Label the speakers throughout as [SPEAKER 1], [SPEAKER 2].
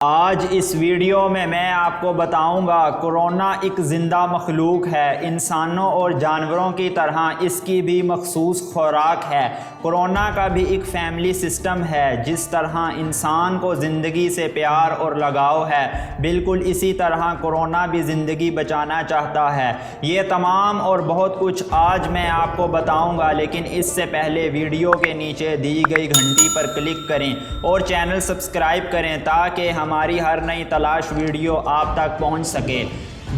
[SPEAKER 1] آج اس ویڈیو میں آپ کو بتاؤں گا کورونا ایک زندہ مخلوق ہے، انسانوں اور جانوروں کی طرح اس کی بھی مخصوص خوراک ہے۔ کورونا کا بھی ایک فیملی سسٹم ہے، جس طرح انسان کو زندگی سے پیار اور لگاؤ ہے، بالکل اسی طرح کورونا بھی زندگی بچانا چاہتا ہے۔ یہ تمام اور بہت کچھ آج میں آپ کو بتاؤں گا، لیکن اس سے پہلے ویڈیو کے نیچے دی گئی گھنٹی پر کلک کریں اور چینل سبسکرائب کریں تاکہ ہماری ہر نئی تلاش ویڈیو آپ تک پہنچ سکے۔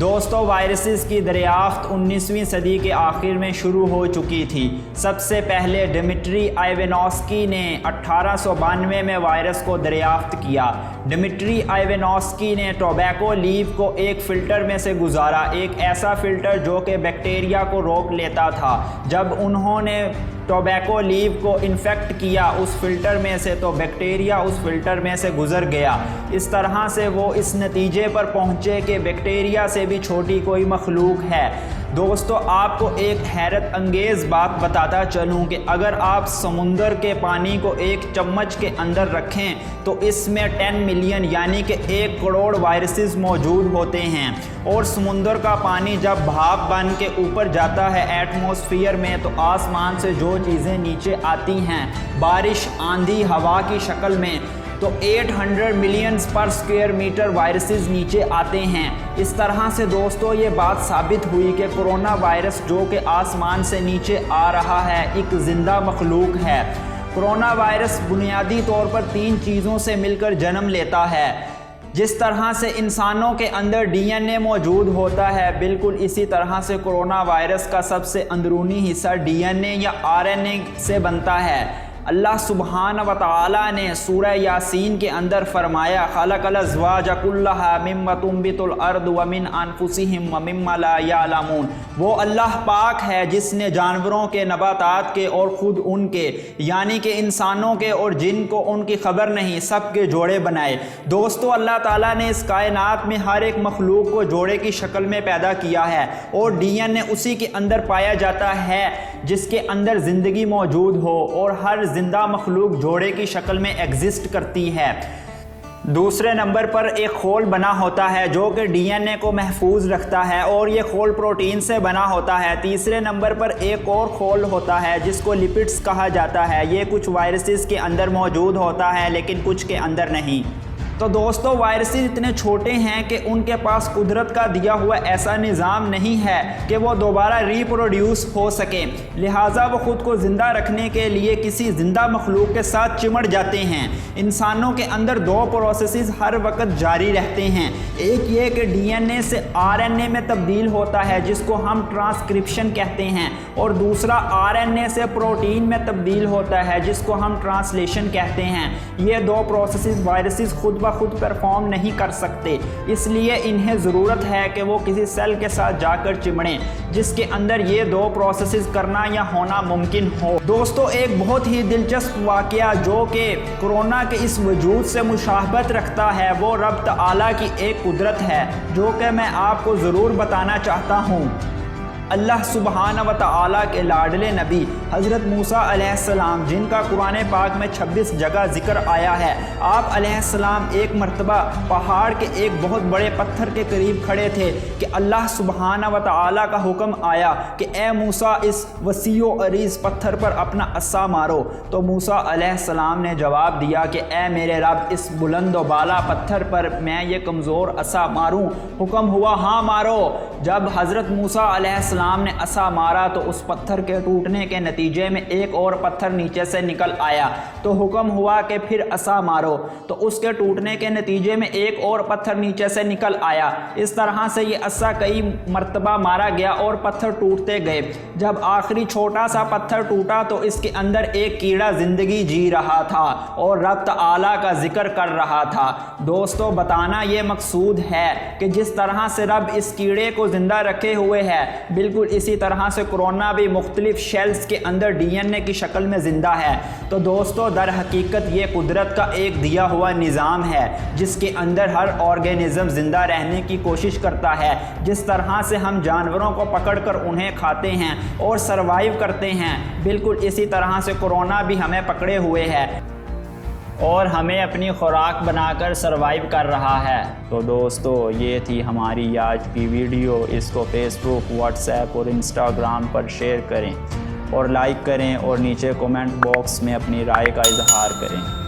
[SPEAKER 1] دوستو، وائرسز کی دریافت 19ویں صدی کے آخر میں شروع ہو چکی تھی۔ سب سے پہلے ڈمیٹری آئیوانوسکی نے 1892 میں وائرس کو دریافت کیا۔ ڈمیٹری آئیوانوسکی نے ٹوبیکو لیف کو ایک فلٹر میں سے گزارا، ایک ایسا فلٹر جو کہ بیکٹیریا کو روک لیتا تھا۔ جب انہوں نے ٹوبیکو لیف کو انفیکٹ کیا اس فلٹر میں سے، تو بیکٹیریا اس فلٹر میں سے گزر گیا۔ اس طرح سے وہ اس نتیجے پر پہنچے کہ بیکٹیریا سے بھی چھوٹی کوئی مخلوق ہے۔ دوستو، آپ کو ایک حیرت انگیز بات بتاتا چلوں کہ اگر آپ سمندر کے پانی کو ایک چمچ کے اندر رکھیں تو اس میں 10 ملین یعنی کہ 1 کروڑ وائرسز موجود ہوتے ہیں، اور سمندر کا پانی جب بھاپ بن کے اوپر جاتا ہے ایٹماسفیئر میں، تو آسمان سے جو چیزیں نیچے آتی ہیں بارش، آندھی، ہوا کی شکل میں، تو 800 ملین پر اسکوائر میٹر وائرسز نیچے آتے ہیں۔ اس طرح سے دوستو یہ بات ثابت ہوئی کہ کورونا وائرس جو کہ آسمان سے نیچے آ رہا ہے ایک زندہ مخلوق ہے۔ کورونا وائرس بنیادی طور پر 3 چیزوں سے مل کر جنم لیتا ہے۔ جس طرح سے انسانوں کے اندر DNA موجود ہوتا ہے، بالکل اسی طرح سے کورونا وائرس کا سب سے اندرونی حصہ DNA یا RNA سے بنتا ہے۔ اللہ سبحانہ و تعالی نے سورہ یاسین کے اندر فرمایا، خلق الازواج کلھا مما تنبت الارض ومن انفسہم ومما لا یعلمون۔ وہ اللہ پاک ہے جس نے جانوروں کے، نباتات کے اور خود ان کے، یعنی کہ انسانوں کے اور جن کو ان کی خبر نہیں، سب کے جوڑے بنائے۔ دوستو، اللہ تعالیٰ نے اس کائنات میں ہر ایک مخلوق کو جوڑے کی شکل میں پیدا کیا ہے، اور DNA اسی کے اندر پایا جاتا ہے جس کے اندر زندگی موجود ہو، اور ہر زندہ مخلوق جوڑے کی شکل میں ایگزسٹ کرتی ہے۔ دوسرے نمبر پر ایک خول بنا ہوتا ہے جو کہ DNA کو محفوظ رکھتا ہے، اور یہ خول پروٹین سے بنا ہوتا ہے۔ تیسرے نمبر پر ایک اور خول ہوتا ہے جس کو لپڈز کہا جاتا ہے۔ یہ کچھ وائرسز کے اندر موجود ہوتا ہے لیکن کچھ کے اندر نہیں۔ تو دوستو، وائرسز اتنے چھوٹے ہیں کہ ان کے پاس قدرت کا دیا ہوا ایسا نظام نہیں ہے کہ وہ دوبارہ ریپروڈیوس ہو سکیں، لہٰذا وہ خود کو زندہ رکھنے کے لیے کسی زندہ مخلوق کے ساتھ چمٹ جاتے ہیں۔ انسانوں کے اندر 2 پروسیسز ہر وقت جاری رہتے ہیں، ایک یہ کہ DNA سے RNA میں تبدیل ہوتا ہے جس کو ہم ٹرانسکرپشن کہتے ہیں، اور دوسرا RNA سے پروٹین میں تبدیل ہوتا ہے جس کو ہم ٹرانسلیشن کہتے ہیں۔ یہ 2 پروسیسز وائرسز خود خود پرفارم نہیں کر سکتے، اس لیے انہیں ضرورت ہے کہ وہ کسی سیل کے ساتھ جا کر چمڑیں جس کے اندر یہ 2 پروسیسز کرنا یا ہونا ممکن ہو۔ دوستو، ایک بہت ہی دلچسپ واقعہ جو کہ کورونا کے اس وجود سے مشابہت رکھتا ہے، وہ رب تعالیٰ کی ایک قدرت ہے جو کہ میں آپ کو ضرور بتانا چاہتا ہوں۔ اللہ سبحانہ و تعالیٰ کے لاڈلے نبی حضرت موسیٰ علیہ السلام، جن کا قرآن پاک میں 26 جگہ ذکر آیا ہے، آپ علیہ السلام ایک مرتبہ پہاڑ کے ایک بہت بڑے پتھر کے قریب کھڑے تھے کہ اللہ سبحانہ و تعالیٰ کا حکم آیا کہ اے موسیٰ، اس وسیع و عریض پتھر پر اپنا عصا مارو۔ تو موسیٰ علیہ السلام نے جواب دیا کہ اے میرے رب، اس بلند و بالا پتھر پر میں یہ کمزور عصا ماروں؟ حکم ہوا ہاں مارو۔ جب حضرت موسیٰ علیہ السلام نے عصا مارا تو اس پتھر کے ٹوٹنے کے نتیجے میں ایک اور پتھر نیچے سے نکل آیا، تو حکم ہوا کہ پھر عصا مارو، تو اس کے ٹوٹنے کے نتیجے میں ایک اور پتھر نیچے سے نکل آیا۔ اس طرح سے یہ عصا کئی مرتبہ مارا گیا اور پتھر ٹوٹتے گئے۔ جب آخری چھوٹا سا پتھر ٹوٹا تو اس کے اندر ایک کیڑا زندگی جی رہا تھا اور رب تعالیٰ کا ذکر کر رہا تھا۔ دوستو، بتانا یہ مقصود ہے کہ جس طرح سے رب اس کیڑے کو زندہ رکھے ہوئے ہے، بالکل اسی طرح سے کورونا بھی مختلف شیلز کے اندر DNA کی شکل میں زندہ ہے۔ تو دوستو، در حقیقت یہ قدرت کا ایک دیا ہوا نظام ہے جس کے اندر ہر آرگینزم زندہ رہنے کی کوشش کرتا ہے۔ جس طرح سے ہم جانوروں کو پکڑ کر انہیں کھاتے ہیں اور سروائیو کرتے ہیں، بالکل اسی طرح سے کورونا بھی ہمیں پکڑے ہوئے ہے۔ اور ہمیں اپنی خوراک بنا کر سروائیو کر رہا ہے۔ تو دوستو یہ تھی ہماری آج کی ویڈیو، اس کو فیس بک، واٹس ایپ اور انسٹاگرام پر شیئر کریں اور لائک کریں اور نیچے کومنٹ باکس میں اپنی رائے کا اظہار کریں۔